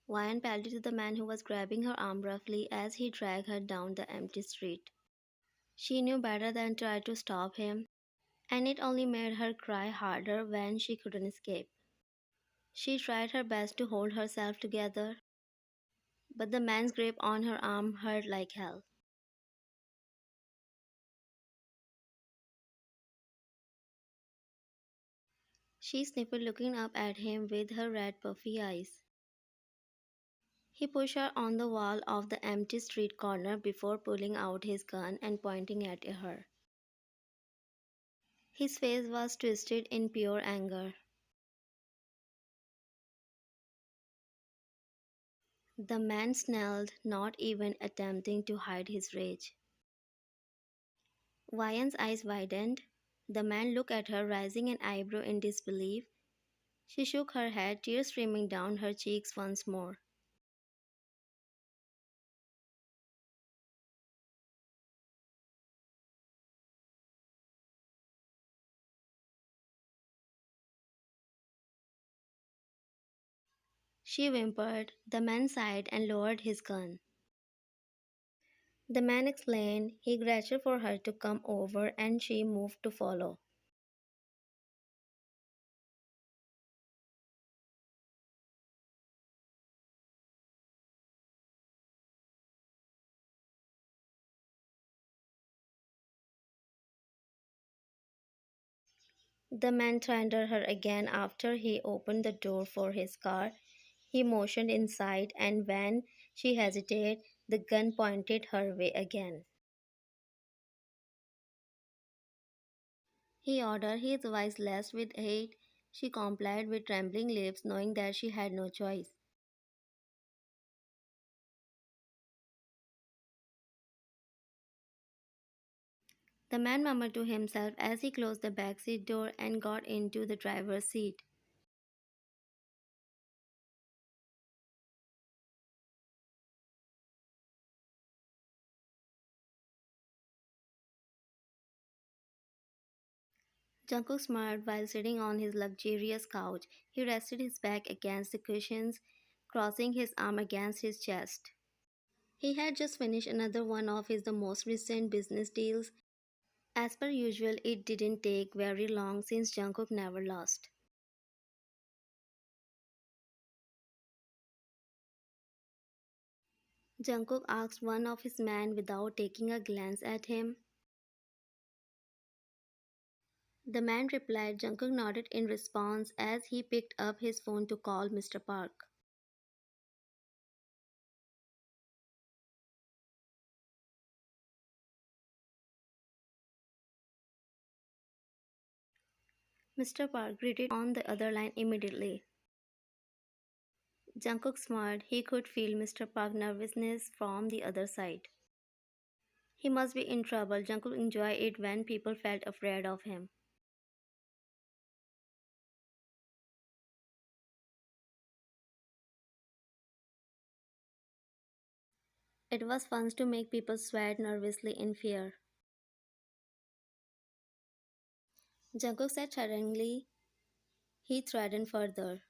Wyan pelted to the man who was grabbing her arm roughly as he dragged her down the empty street. She knew better than try to stop him, and it only made her cry harder when she couldn't escape. She tried her best to hold herself together, but the man's grip on her arm hurt like hell. She sniffled, looking up at him with her red puffy eyes. He pushed her on the wall of the empty street corner before pulling out his gun and pointing at her. His face was twisted in pure anger. The man snarled, not even attempting to hide his rage. Vian's eyes widened. The man looked at her, raising an eyebrow in disbelief. She shook her head, tears streaming down her cheeks once more. She whimpered. The man sighed and lowered his gun. The man explained. He gestured for her to come over and she moved to follow. The man turned her again after he opened the door for his car. He motioned inside, and when she hesitated, the gun pointed her way again. He ordered, his voice laced with hate. She complied with trembling lips, knowing that she had no choice. The man murmured to himself as he closed the backseat door and got into the driver's seat. Jungkook smiled while sitting on his luxurious couch. He rested his back against the cushions, crossing his arm against his chest. He had just finished another one of his the most recent business deals. As per usual, it didn't take very long since Jungkook never lost. Jungkook asked one of his men without taking a glance at him. The man replied. Jungkook nodded in response as he picked up his phone to call Mr. Park. Mr. Park greeted on the other line immediately. Jungkook smiled. He could feel Mr. Park's nervousness from the other side. He must be in trouble. Jungkook enjoyed it when people felt afraid of him. It was fun to make people sweat nervously in fear. Jungkook said threateningly. He threatened further.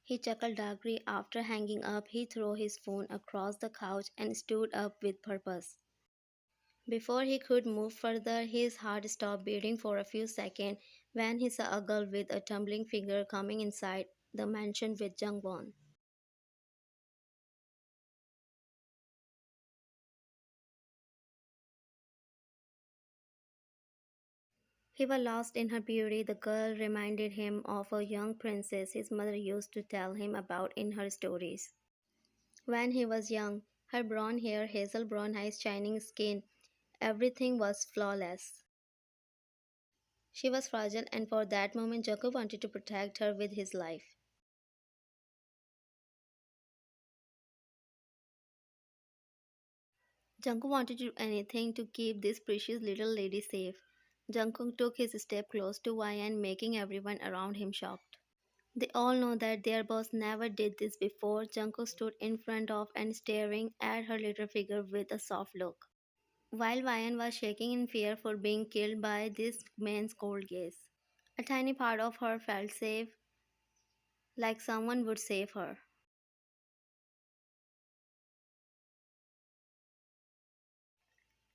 He chuckled darkly. After hanging up, he threw his phone across the couch and stood up with purpose. Before he could move further, his heart stopped beating for a few seconds when he saw a girl with a tumbling figure coming inside the mansion with Jungwon. He was lost in her beauty. The girl reminded him of a young princess his mother used to tell him about in her stories. When he was young, her brown hair, hazel brown eyes, shining skin, everything was flawless. She was fragile, and for that moment, Jacob wanted to protect her with his life. Jungkook wanted to do anything to keep this precious little lady safe. Jungkook took his step close to Wyan, making everyone around him shocked. They all know that their boss never did this before. Jungkook stood in front of and staring at her little figure with a soft look. while Ryan was shaking in fear for being killed by this man's cold gaze. A tiny part of her felt safe, like someone would save her.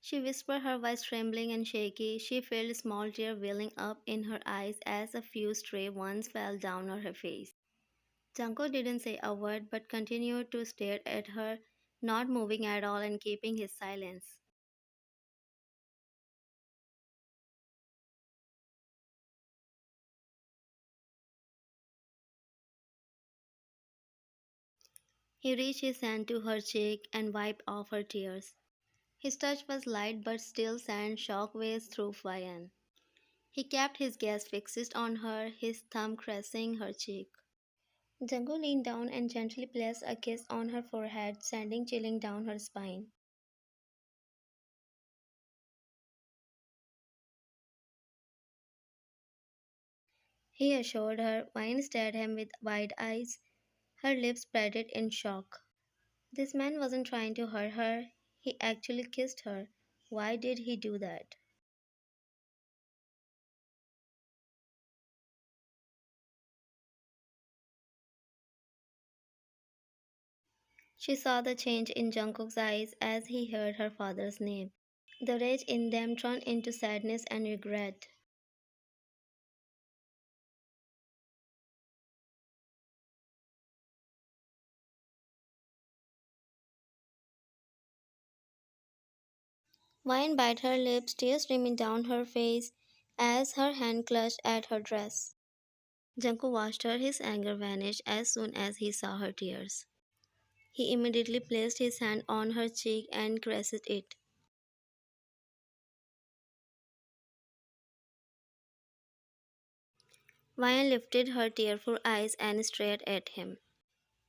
She whispered, her voice trembling and shaky. She felt a small tear welling up in her eyes as a few stray ones fell down her face. Jungkook didn't say a word but continued to stare at her, not moving at all and keeping his silence. He reached his hand to her cheek and wiped off her tears. His touch was light but still sent shockwaves through Vian. He kept his gaze fixed on her, his thumb caressing her cheek. Jungkook leaned down and gently placed a kiss on her forehead, sending chilling down her spine. He assured her. Vine stared him with wide eyes, her lips parted in shock. This man wasn't trying to hurt her, he actually kissed her. Why did he do that? She saw the change in Jungkook's eyes as he heard her father's name. The rage in them turned into sadness and regret. Vine bit her lips, tears streaming down her face as her hand clutched at her dress. Jungkook watched her, his anger vanished as soon as he saw her tears. He immediately placed his hand on her cheek and caressed it. Vine lifted her tearful eyes and stared at him.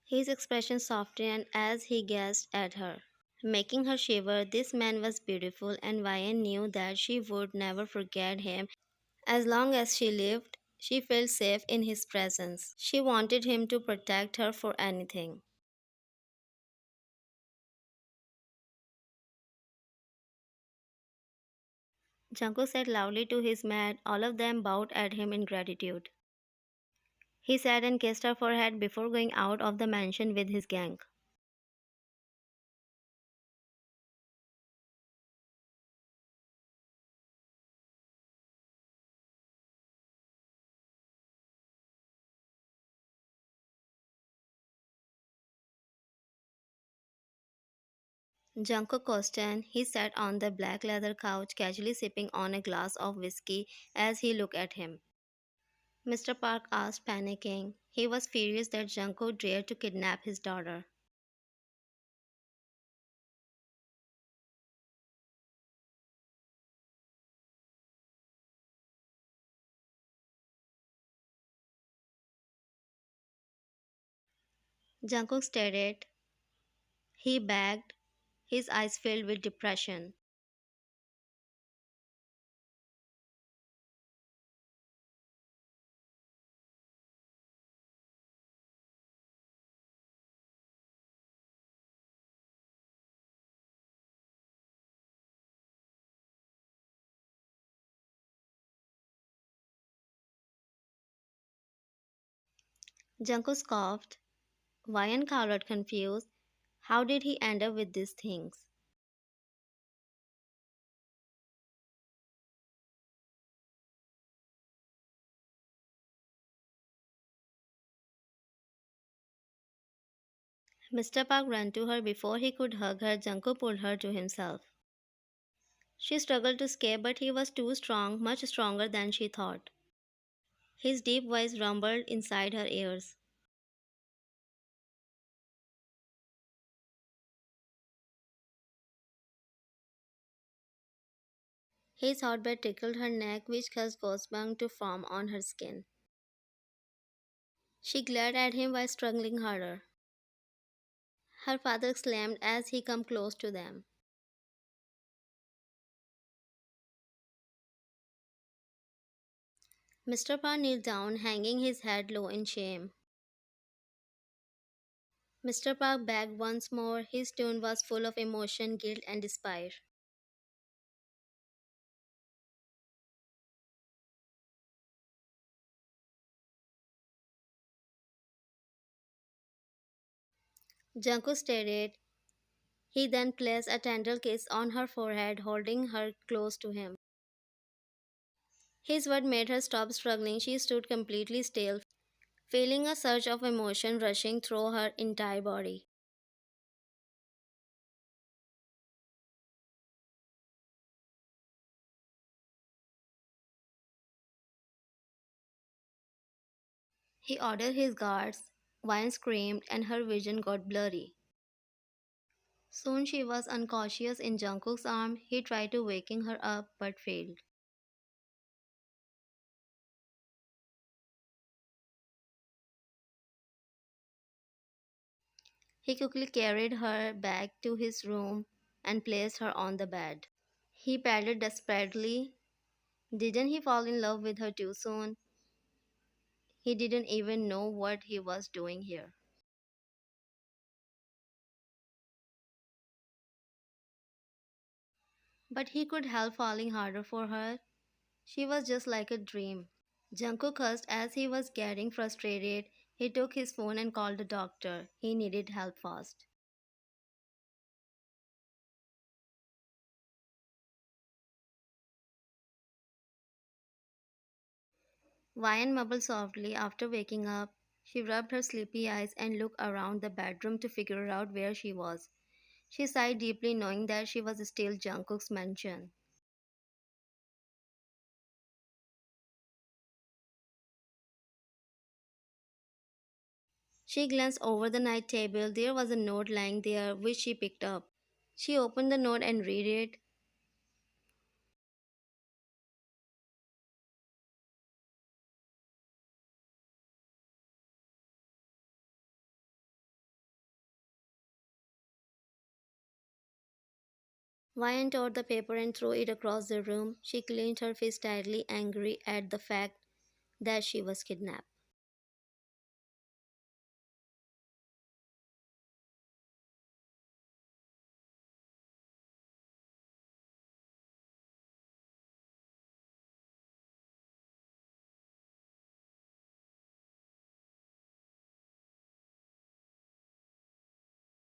His expression softened as he gazed at her, making her shiver. This man was beautiful, and Vine knew that she would never forget him as long as she lived. She felt safe in his presence. She wanted him to protect her for anything. Jungkook said loudly to his mate. All of them bowed at him in gratitude. He sat and kissed her forehead before going out of the mansion with his gang. Jungkook questioned. He sat on the black leather couch, casually sipping on a glass of whiskey as he looked at him. Mr. Park asked, panicking. He was furious that Jungkook dared to kidnap his daughter. Jungkook stared. He begged, his eyes filled with depression. Jungkook scoffed. Ryan colored confused. How did he end up with these things? Mr. Park ran to her before he could hug her. Jungkook pulled her to himself. She struggled to escape, but he was too strong, much stronger than she thought. His deep voice rumbled inside her ears. His heartbeat tickled her neck, which caused goosebumps to form on her skin. She glared at him while struggling harder. Her father exclaimed as he came close to them. Mr. Park kneeled down, hanging his head low in shame. Mr. Park begged once more. His tone was full of emotion, guilt, and despair. Jungkook stared. He then placed a tender kiss on her forehead, holding her close to him. His word made her stop struggling. She stood completely still, feeling a surge of emotion rushing through her entire body. He ordered his guards. Wine screamed and her vision got blurry. Soon she was unconscious in Jungkook's arm. He tried to waking her up but failed. He quickly carried her back to his room and placed her on the bed. He patted desperately. Didn't he fall in love with her too soon? He didn't even know what he was doing here. But he could help falling harder for her. She was just like a dream. Jungkook cursed as he was getting frustrated. He took his phone and called the doctor. He needed help fast. Vian mumbled softly after waking up. She rubbed her sleepy eyes and looked around the bedroom to figure out where she was. She sighed deeply, knowing that she was still Jungkook's mansion. She glanced over the night table. There was a note lying there, which she picked up. She opened the note and read it. Vian tore the paper and threw it across the room. She clenched her fist tightly, angry at the fact that she was kidnapped.